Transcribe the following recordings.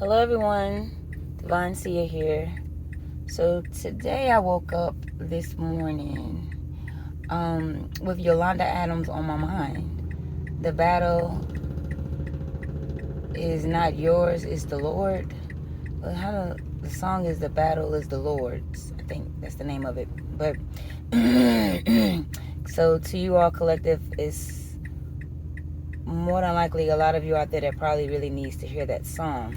Hello everyone, Divine Sia here. So today I woke up this morning with Yolanda Adams on my mind. The battle is not yours, it's the Lord. The song is "The Battle is the Lord's." I think that's the name of it. But so to you all collective, it's more than likely a lot of you out there that probably really needs to hear that song.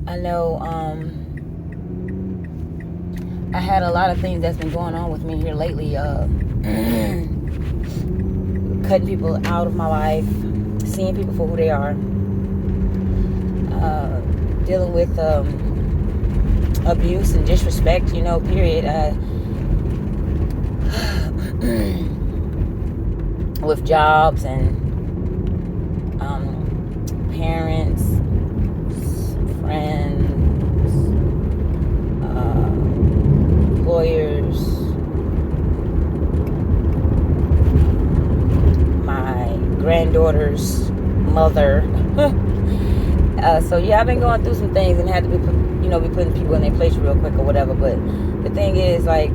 I know I had a lot of things that's been going on with me here lately. Cutting people out of my life, seeing people for who they are, dealing with abuse and disrespect, period. With jobs and parents, friends, employers, my granddaughter's mother. So yeah, I've been going through some things and had to be putting people in their place real quick or whatever. But the thing is, like,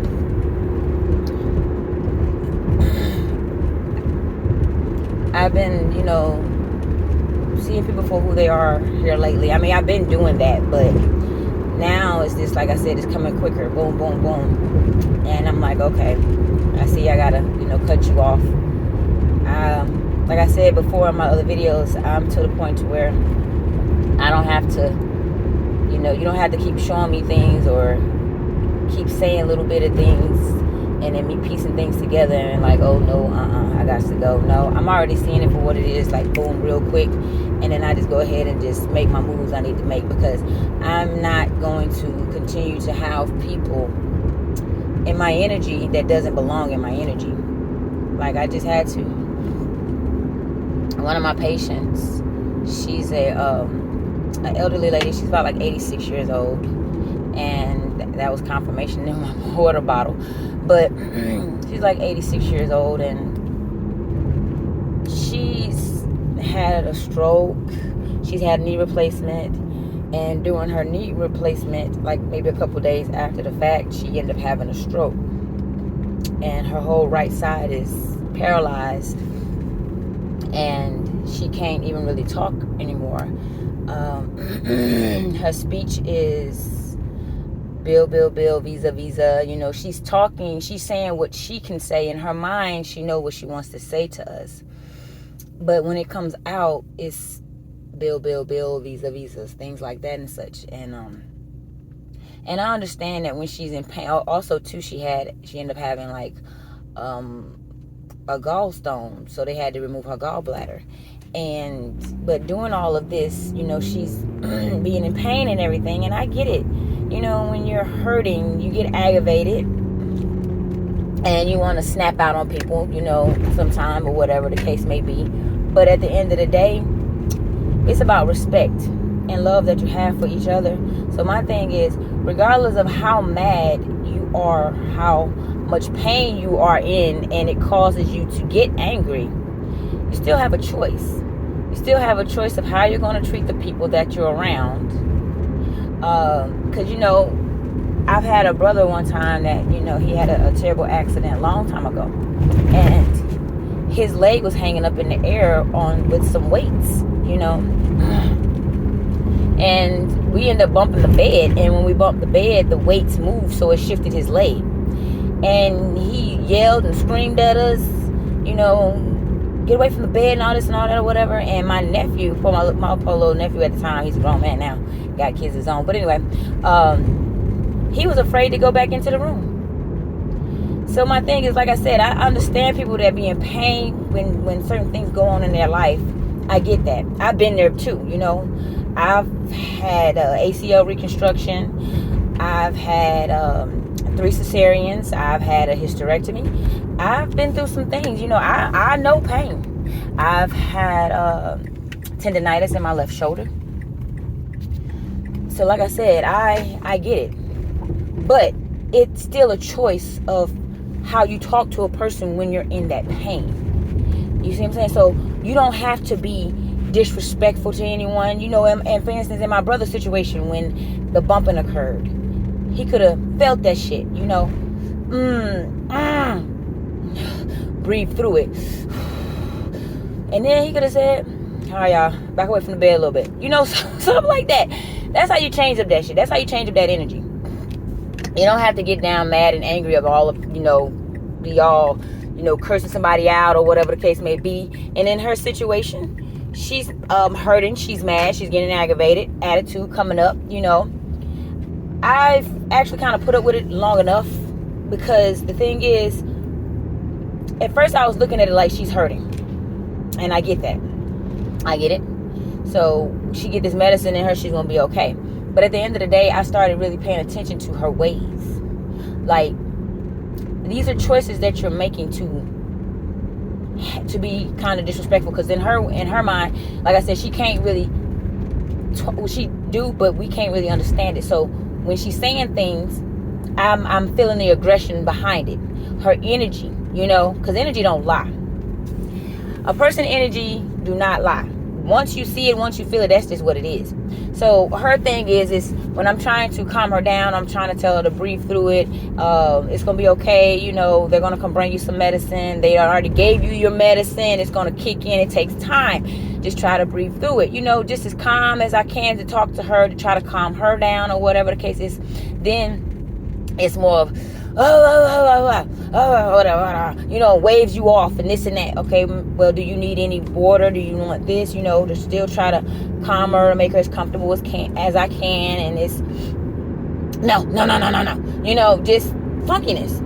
I've been, seeing people for who they are here lately. I mean, I've been doing that, but now it's just, like I said, it's coming quicker. Boom, boom, boom. And I'm like, okay, I see I gotta, cut you off. Like I said before in my other videos, I'm to the point to where I don't have to, you don't have to keep showing me things or keep saying a little bit of things and then me piecing things together and like, oh no, I got to go. No, I'm already seeing it for what it is, like boom, real quick. And then I just go ahead and just make my moves I need to make, because I'm not going to continue to have people in my energy that doesn't belong in my energy. Like, I just had to. One of my patients, she's an elderly lady. She's about like 86 years old. And that was confirmation in my water bottle. But she's like 86 years old, and she's had a stroke. She's had knee replacement, and during her knee replacement, like maybe a couple days after the fact, she ended up having a stroke, and her whole right side is paralyzed, and she can't even really talk anymore. Her speech is bill, visa. She's talking, she's saying what she can say in her mind. She knows what she wants to say to us, but when it comes out, it's bill, visas, things like that and such. And I understand that when she's in pain. Also too, she ended up having like a gallstone, so they had to remove her gallbladder. But doing all of this, she's being in pain and everything, and I get it. When you're hurting, you get aggravated and you want to snap out on people, sometime, or whatever the case may be. But at the end of the day, it's about respect and love that you have for each other. So my thing is, regardless of how mad you are, how much pain you are in, and it causes you to get angry, you still have a choice. You still have a choice of how you're going to treat the people that you're around. Because, I've had a brother one time that, he had a terrible accident a long time ago. And his leg was hanging up in the air with some weights, And we ended up bumping the bed. And when we bumped the bed, the weights moved, so it shifted his leg. And he yelled and screamed at us, get away from the bed and all this and all that or whatever. And my nephew, my poor little nephew at the time, he's a grown man now, got kids of his own. But anyway, he was afraid to go back into the room. So my thing is, like I said, I understand people that be in pain when certain things go on in their life. I get that. I've been there too, I've had ACL reconstruction. I've had 3 cesareans. I've had a hysterectomy. I've been through some things. I know pain. I've had tendonitis in my left shoulder. So like I said, I get it. But it's still a choice of how you talk to a person when you're in that pain. You see what I'm saying? So you don't have to be disrespectful to anyone, and for instance, in my brother's situation, when the bumping occurred, he could have felt that shit, breathe through it, and then he could have said, all right, y'all, back away from the bed a little bit, something like that. That's how you change up that shit. That's how you change up that energy. You don't have to get down mad and angry of all of, be all, cursing somebody out or whatever the case may be. And in her situation, she's hurting, she's mad, she's getting aggravated, attitude coming up, I've actually kind of put up with it long enough, because the thing is, at first I was looking at it like she's hurting, and I get that. I get it. So she get this medicine in her, she's gonna be okay. But at the end of the day, I started really paying attention to her ways. Like, these are choices that you're making to be kind of disrespectful, because in her mind, like I said, she can't really she do, but we can't really understand it. So when she's saying things, I'm feeling the aggression behind it, her energy, because energy don't lie. A person's energy do not lie. Once you see it, once you feel it, that's just what it is. So her thing is when I'm trying to calm her down, I'm trying to tell her to breathe through it. It's going to be okay. They're going to come bring you some medicine. They already gave you your medicine. It's going to kick in. It takes time. Just try to breathe through it. Just as calm as I can to talk to her, to try to calm her down or whatever the case is. Then it's more of, waves you off and this and that. Okay, well, do you need any water? Do you want this? To still try to calm her and make her as comfortable as I can. And it's no. Just funkiness.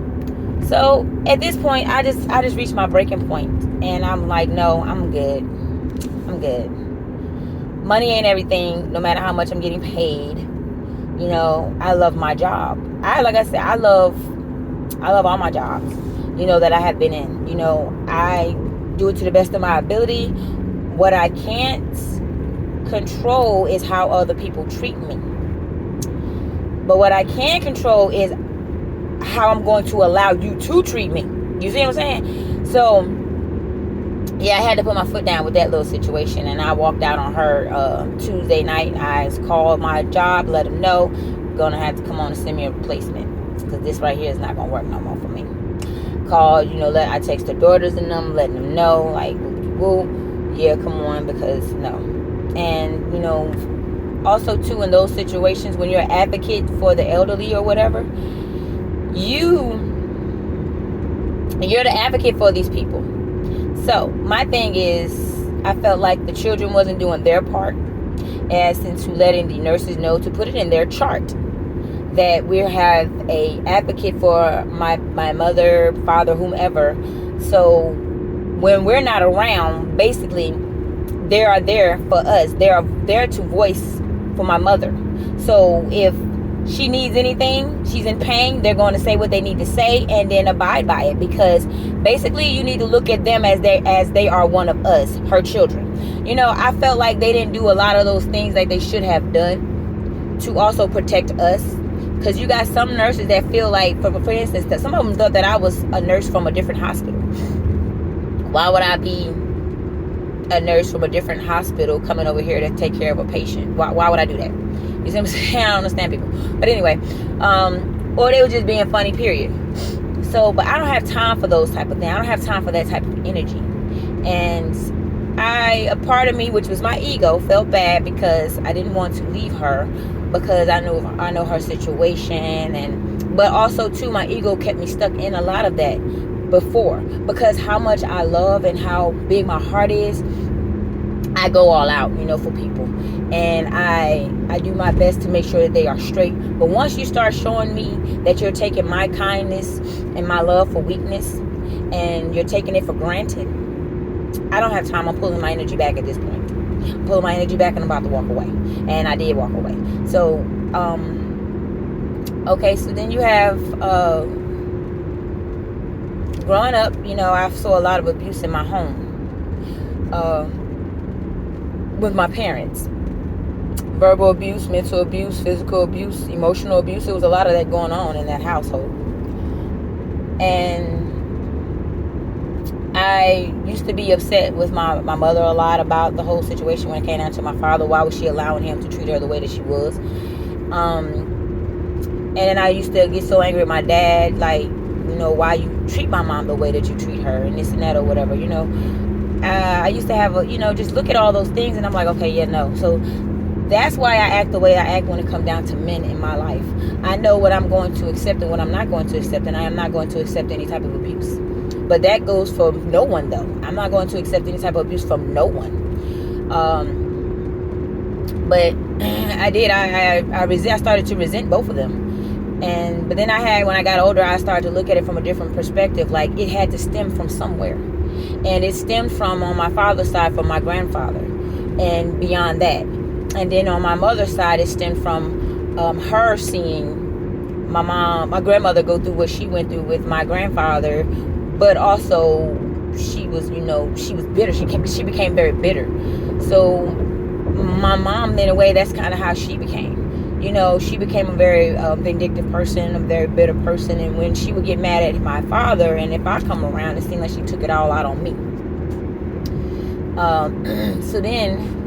So at this point, I just reached my breaking point, and I'm like, no, I'm good. Money ain't everything, no matter how much I'm getting paid. I love my job. Like I said, I love all my jobs, that I have been in. I do it to the best of my ability. What I can't control is how other people treat me. But what I can control is how I'm going to allow you to treat me. You see what I'm saying? So, yeah, I had to put my foot down with that little situation, and I walked out on her Tuesday night. I called my job, let them know, gonna have to come on and send me a replacement, because this right here is not gonna work no more for me. Called, I text her daughters and them, letting them know, like, woo, yeah, come on, because no. And also too, in those situations when you're an advocate for the elderly or whatever, you're the advocate for these people. So my thing is, I felt like the children wasn't doing their part as into letting the nurses know to put it in their chart that we have a advocate for my mother, father, whomever. So when we're not around, basically they are there for us. They are there to voice for my mother. So if she needs anything, she's in pain, they're going to say what they need to say and then abide by it, because basically you need to look at them as they are one of us, her children. I felt like they didn't do a lot of those things that they should have done to also protect us, because you got some nurses that feel like, for instance, that some of them thought that I was a nurse from a different hospital. Why would I be a nurse from a different hospital coming over here to take care of a patient? Why would I do that? You see what I'm saying? I don't understand people. But anyway, or they were just being funny, period. So, but I don't have time for those type of things. I don't have time for that type of energy. And a part of me, which was my ego, felt bad because I didn't want to leave her, because I know her situation, but also too, my ego kept me stuck in a lot of that before, because how much I love and how big my heart is, I go all out, for people. And I do my best to make sure that they are straight. But once you start showing me that you're taking my kindness and my love for weakness, and you're taking it for granted, I don't have time. I'm pulling my energy back at this point. I'm pulling my energy back and I'm about to walk away. And I did walk away. So, okay, so then you have, growing up, I saw a lot of abuse in my home. With my parents. Verbal abuse, mental abuse, physical abuse, emotional abuse. There was a lot of that going on in that household. And I used to be upset with my mother a lot about the whole situation when it came down to my father. Why was she allowing him to treat her the way that she was? And then I used to get so angry at my dad, like, why you treat my mom the way that you treat her and this and that or whatever, I used to have just look at all those things and I'm like, okay, yeah, no. So that's why I act the way I act when it comes down to men in my life. I know what I'm going to accept and what I'm not going to accept, and I am not going to accept any type of abuse. But that goes for no one, though. I'm not going to accept any type of abuse from no one. But I did. I started to resent both of them. But then when I got older, I started to look at it from a different perspective. Like, it had to stem from somewhere. And it stemmed from, on my father's side, from my grandfather. And beyond that. And then on my mother's side, it stemmed from her seeing my grandmother go through what she went through with my grandfather. But also, she was bitter. She became very bitter. So my mom, in a way, that's kind of how she became. She became a very vindictive person, a very bitter person. And when she would get mad at my father, and if I come around, it seemed like she took it all out on me. So then,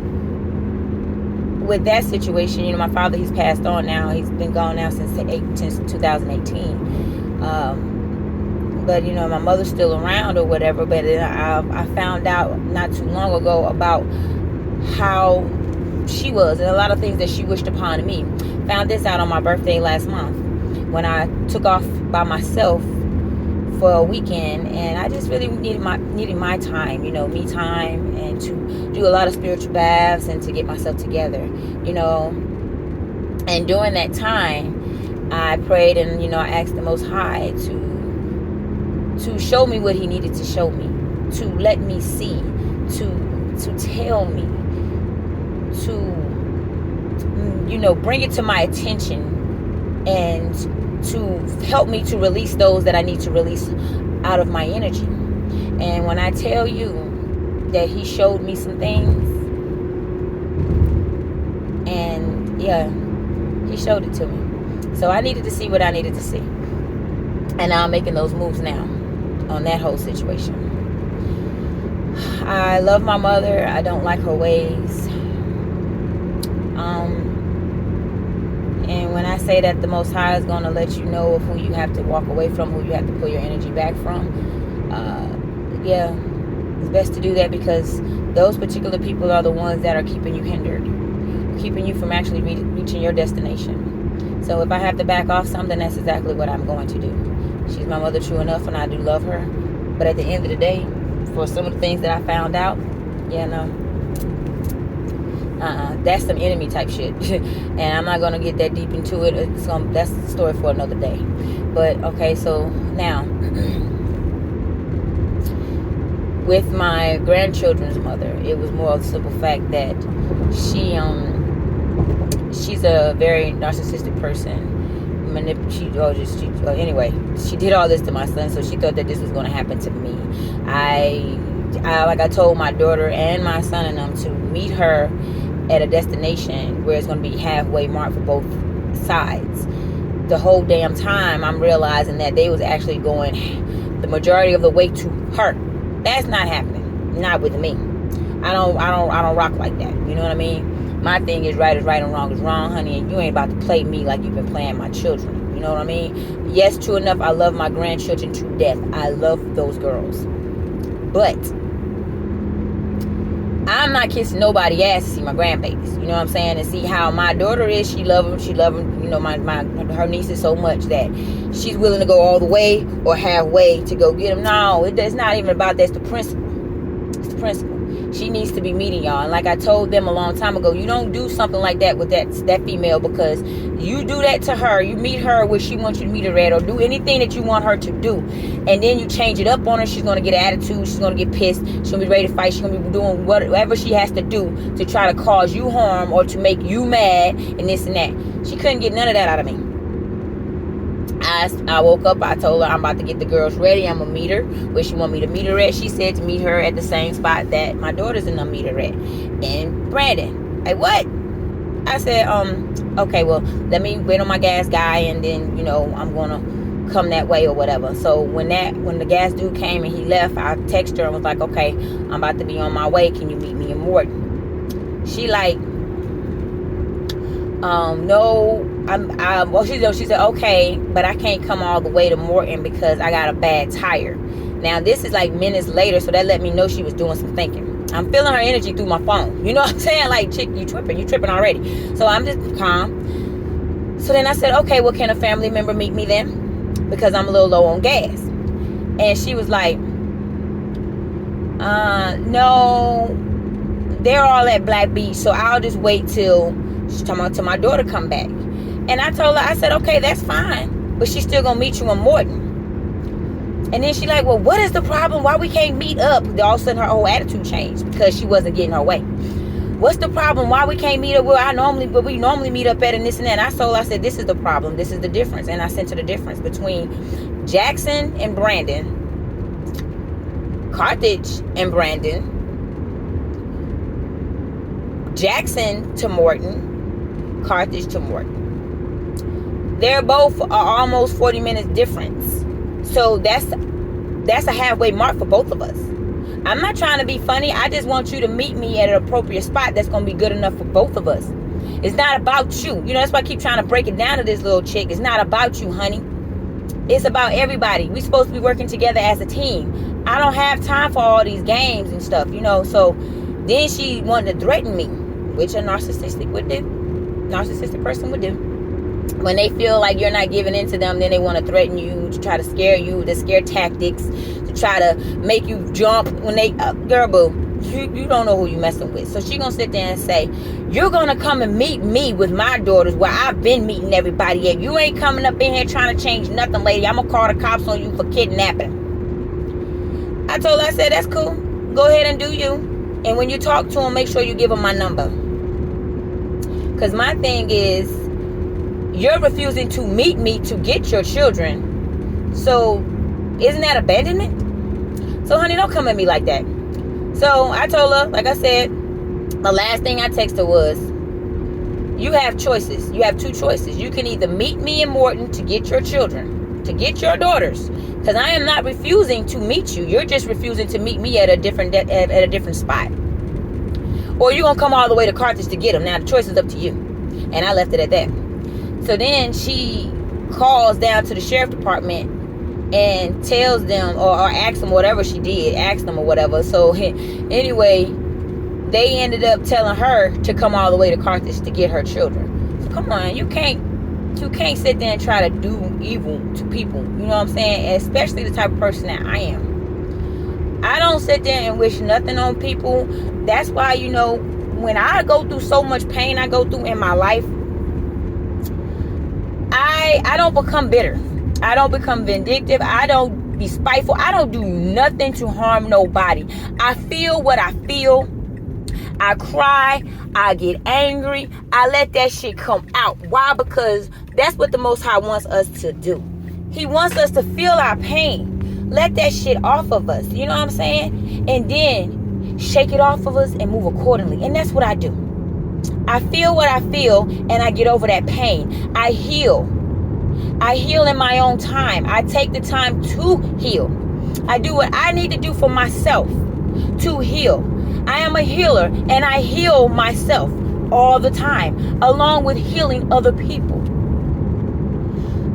with that situation, my father, he's passed on now. He's been gone now since 2018. But my mother's still around or whatever. But I found out not too long ago about how she was and a lot of things that she wished upon me. Found this out on my birthday last month when I took off by myself for a weekend, and I just really needed my time, me time, and to do a lot of spiritual baths and to get myself together, And during that time, I prayed and I asked the Most High to show me what He needed to show me, to let me see, to tell me, to bring it to my attention, and to help me to release those that I need to release out of my energy. And when I tell you that He showed me some things, and yeah, He showed it to me. So I needed to see what I needed to see. And now I'm making those moves now on that whole situation. I love my mother. I don't like her ways. And when I say that the Most High is going to let you know of who you have to walk away from, who you have to pull your energy back from, yeah, it's best to do that, because those particular people are the ones that are keeping you hindered, keeping you from actually reaching your destination. So if I have to back off something, that's exactly what I'm going to do. She's my mother, true enough, and I do love her. But at the end of the day, for some of the things that I found out, yeah, no. That's some enemy type shit. And I'm not going to get that deep into it. That's the story for another day. But, okay, so now, with my grandchildren's mother, it was more of the simple fact that she's a very narcissistic person. Anyway, she did all this to my son, so she thought that this was going to happen to me. Like I told my daughter and my son and them to meet her at a destination where it's going to be halfway marked for both sides. The whole damn time I'm realizing that they was actually going the majority of the way to her. That's not happening. Not with me. I don't rock like that. You know what I mean? My thing is right and wrong is wrong, honey, and you ain't about to play me like you've been playing my children. You know what I mean? Yes, true enough, I love my grandchildren to death. I love those girls. But I'm not kissing nobody's ass to see my grandbabies. You know what I'm saying? And see how my daughter is. She love them. Her nieces so much that she's willing to go all the way or halfway to go get them. No, it's not even about that. It's the principle. It's the principle. She needs to be meeting y'all. And like I told them a long time ago, you don't do something like that with that female, because you do that to her. You meet her where she wants you to meet her at, or do anything that you want her to do. And then you change it up on her. She's going to get an attitude. She's going to get pissed. She's going to be ready to fight. She's going to be doing whatever she has to do to try to cause you harm or to make you mad and this and that. She couldn't get none of that out of me. I woke up, I told her I'm about to get the girls ready. I'm going to meet her where she want me to meet her at. She said to meet her at the same spot that my daughter's in the meet her at. And Brandon, hey, what? I said, okay, well, let me wait on my gas guy, and then, I'm going to come that way or whatever. So when the gas dude came and he left, I texted her and was like, okay, I'm about to be on my way. Can you meet me in Morton? She like, no. She said, okay, but I can't come all the way to Morton because I got a bad tire. Now, this is like minutes later, so that let me know she was doing some thinking. I'm feeling her energy through my phone. You know what I'm saying? Like, chick, you tripping already. So I'm just calm. So then I said, okay, well, can a family member meet me then? Because I'm a little low on gas. And she was like, no, they're all at Black Beach, so I'll just wait till my daughter come back. And I told her, I said, okay, that's fine, but she's still gonna meet you in Morton. And then she like, well, what is the problem? Why we can't meet up? All of a sudden her whole attitude changed because she wasn't getting her way. What's the problem? Why we can't meet up? Well, we normally meet up at and this and that. And I told her, I said, this is the problem. This is the difference. And I sent her the difference between Jackson and Brandon, Carthage and Brandon, Jackson to Morton, Carthage to Morton. They're both almost 40 minutes difference. So that's a halfway mark for both of us. I'm not trying to be funny. I just want you to meet me at an appropriate spot that's going to be good enough for both of us. It's not about you. You know, that's why I keep trying to break it down to this little chick. It's not about you, honey. It's about everybody. We're supposed to be working together as a team. I don't have time for all these games and stuff, you know. So then she wanted to threaten me, which a narcissistic person would do. When they feel like you're not giving in to them, then they want to threaten you, to try to scare you, the scare tactics, to try to make you jump when they, girl, boo, you don't know who you messing with. So she gonna sit there and say, you're gonna come and meet me with my daughters where I've been meeting everybody at. You ain't coming up in here trying to change nothing, lady. I'm gonna call the cops on you for kidnapping. I told her, I said, that's cool. Go ahead and do you. And when you talk to them, make sure you give them my number. Because my thing is, you're refusing to meet me to get your children. So, isn't that abandonment? So, honey, don't come at me like that. So, I told her, like I said, the last thing I texted her was, you have choices. You have two choices. You can either meet me in Morton to get your children, to get your daughters. Because I am not refusing to meet you. You're just refusing to meet me at a different spot. Or you're going to come all the way to Carthage to get them. Now, the choice is up to you. And I left it at that. So then she calls down to the sheriff department and tells them, or asks them whatever she did, asked them or whatever. So anyway, they ended up telling her to come all the way to Carthage to get her children. So come on, you can't sit there and try to do evil to people. You know what I'm saying? Especially the type of person that I am. I don't sit there and wish nothing on people. That's why, you know, when I go through so much pain I go through in my life, I don't become bitter. I don't become vindictive. I don't be spiteful. I don't do nothing to harm nobody. I feel what I feel. I cry. I get angry. I let that shit come out. Why? Because that's what the Most High wants us to do. He wants us to feel our pain. Let that shit off of us. You know what I'm saying? And then shake it off of us and move accordingly. And that's what I do. I feel what I feel and I get over that pain. I heal. I heal in my own time. I take the time to heal. I do what I need to do for myself to heal. I am a healer and I heal myself all the time, along with healing other people.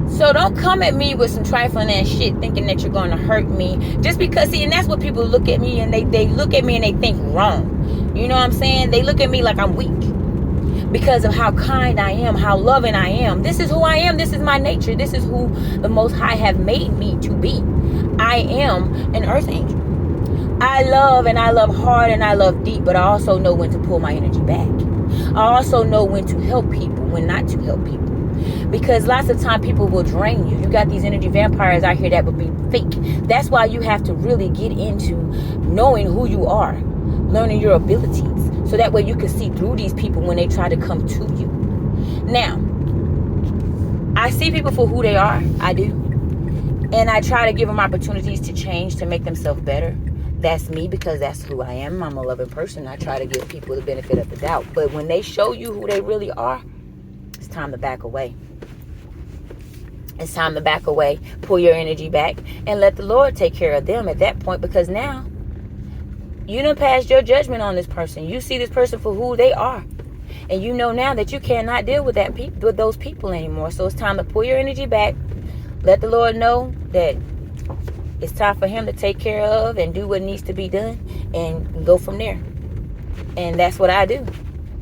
So don't come at me with some trifling ass shit thinking that you're going to hurt me. Just because, see, and that's what people look at me and they look at me and they think wrong. You know what I'm saying? They look at me like I'm weak. Because of how kind I am, how loving I am. This is who I am. This is my nature. This is who the Most High have made me to be. I am an earth angel. I love and I love hard and I love deep, but I also know when to pull my energy back. I also know when to help people, when not to help people. Because lots of time people will drain you. You got these energy vampires out here that will be fake. That's why you have to really get into knowing who you are, learning your abilities. So that way you can see through these people when they try to come to you. Now, I see people for who they are. I do. And I try to give them opportunities to change, to make themselves better. That's me because that's who I am. I'm a loving person. I try to give people the benefit of the doubt. But when they show you who they really are, it's time to back away. It's time to back away, pull your energy back, and let the Lord take care of them at that point, because now you done passed your judgment on this person. You see this person for who they are. And you know now that you cannot deal with with those people anymore. So it's time to pull your energy back. Let the Lord know that it's time for him to take care of and do what needs to be done and go from there. And that's what I do.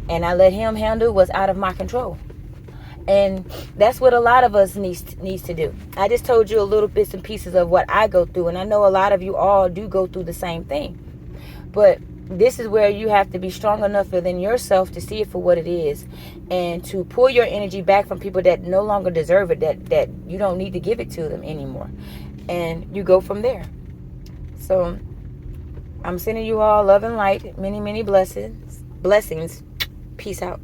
And I let him handle what's out of my control. And that's what a lot of us needs to do. I just told you a little bits and pieces of what I go through. And I know a lot of you all do go through the same thing. But this is where you have to be strong enough within yourself to see it for what it is, and to pull your energy back from people that no longer deserve it, that you don't need to give it to them anymore. And you go from there. So I'm sending you all love and light, many, many blessings. Peace out.